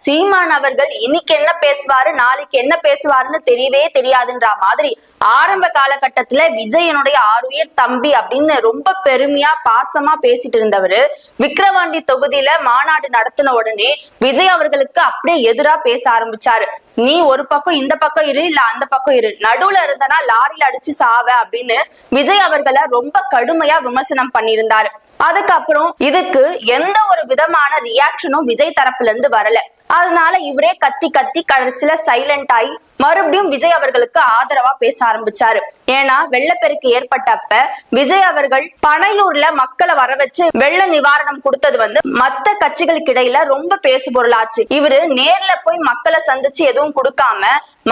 சீமான் அவர்கள் இன்னைக்கு என்ன பேசுவாரு நாளைக்கு என்ன பேசுவாருன்னு தெரியவே தெரியாதுன்ற மாதிரி ஆரம்ப காலகட்டத்துல விஜயனுடைய ஆறுயிர் தம்பி அப்படின்னு ரொம்ப பெருமையா பாசமா பேசிட்டு இருந்தவரு விக்கிரவாண்டி தொகுதியில மாநாடு நடத்தின உடனே விஜய் அவர்களுக்கு அப்படியே எதிரா பேச ஆரம்பிச்சாரு. நீ ஒரு பக்கம் இந்த பக்கம் இரு, இல்ல அந்த பக்கம் இரு, நடுவுல இருந்தனா லாரியில அடிச்சு சாவ அப்படின்னு விஜய் அவர்களை ரொம்ப கடுமையா விமர்சனம் பண்ணியிருந்தாரு. அதுக்கப்புறம் இதுக்கு எந்த ஒரு விதமான ரியாக்ஷனும் விஜய் தரப்புல இருந்து வரல. அதனால இவரே கத்தி கத்தி கடைசியில சைலண்ட் ஆகி மறுபடியும் விஜய் அவர்களுக்கு ஆதரவா பேச ஆரம்பிச்சாரு. ஏன்னா வெள்ளப்பெருக்கு ஏற்பட்டப்ப விஜய் அவர்கள் பனையூர்ல மக்களை வர வச்சு வெள்ள நிவாரணம் கொடுத்தது மத்த கட்சிகளுக்கு இடையில ரொம்ப பேசு பொருளாச்சு. இவரு நேர்ல போய் மக்களை சந்திச்சு எதுவும் கொடுக்காம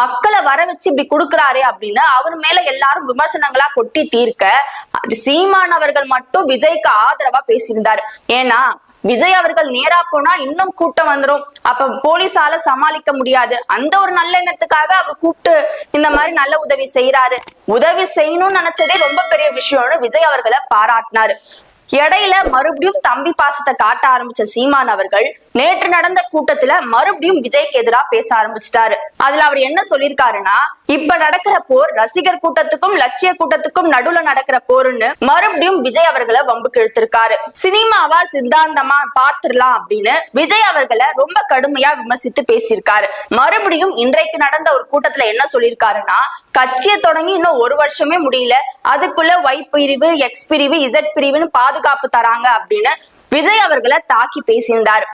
மக்களை வர வச்சு இப்படி கொடுக்குறாரு அப்படின்னு அவர் மேல எல்லாரும் விமர்சனங்களா கொட்டி தீர்க்க சீமான் அவர்கள் மட்டும் விஜய்க்கு ஆதரவா பேசியிருந்தாரு. ஏன்னா விஜய் அவர்கள் நேரா போனா இன்னும் கூட்டம் வந்துடும், அப்ப போலீஸால சமாளிக்க முடியாது. அந்த ஒரு நல்ல எண்ணத்துக்காக அவர் கூப்பிட்டு இந்த மாதிரி நல்ல உதவி செய்யறாரு. உதவி செய்யணும்னு நினைச்சதே ரொம்ப பெரிய விஷயம்னு விஜய் அவர்களை பாராட்டினாரு. இடையில மறுபடியும் தம்பி பாசத்தை காட்ட ஆரம்பிச்ச சீமான் அவர்கள் நேற்று நடந்த கூட்டத்துல மறுபடியும் விஜய்க்கு எதிராக பேச ஆரம்பிச்சிட்டாரு. அதுல அவர் என்ன சொல்லியிருக்காருன்னா, இப்ப நடக்கிற போர் ரசிகர் கூட்டத்துக்கும் லட்சிய கூட்டத்துக்கும் நடுவுல நடக்கிற போருன்னு மறுபடியும் விஜய் அவர்களை வம்புக்கு இழுத்திருக்காரு. சினிமாவா சித்தாந்தமா பார்த்துடலாம் அப்படின்னு விஜய் அவர்களை ரொம்ப கடுமையா விமர்சித்து பேசியிருக்காரு. மறுபடியும் இன்றைக்கு நடந்த ஒரு கூட்டத்துல என்ன சொல்லியிருக்காருன்னா, கட்சியை தொடங்கி இன்னும் ஒரு வருஷமே முடியல, அதுக்குள்ள Y பிரிவு X பிரிவு Z பிரிவுன்னு பாதுகாப்பு தராங்க அப்படின்னு விஜய் அவர்களை தாக்கி பேசியிருந்தார்.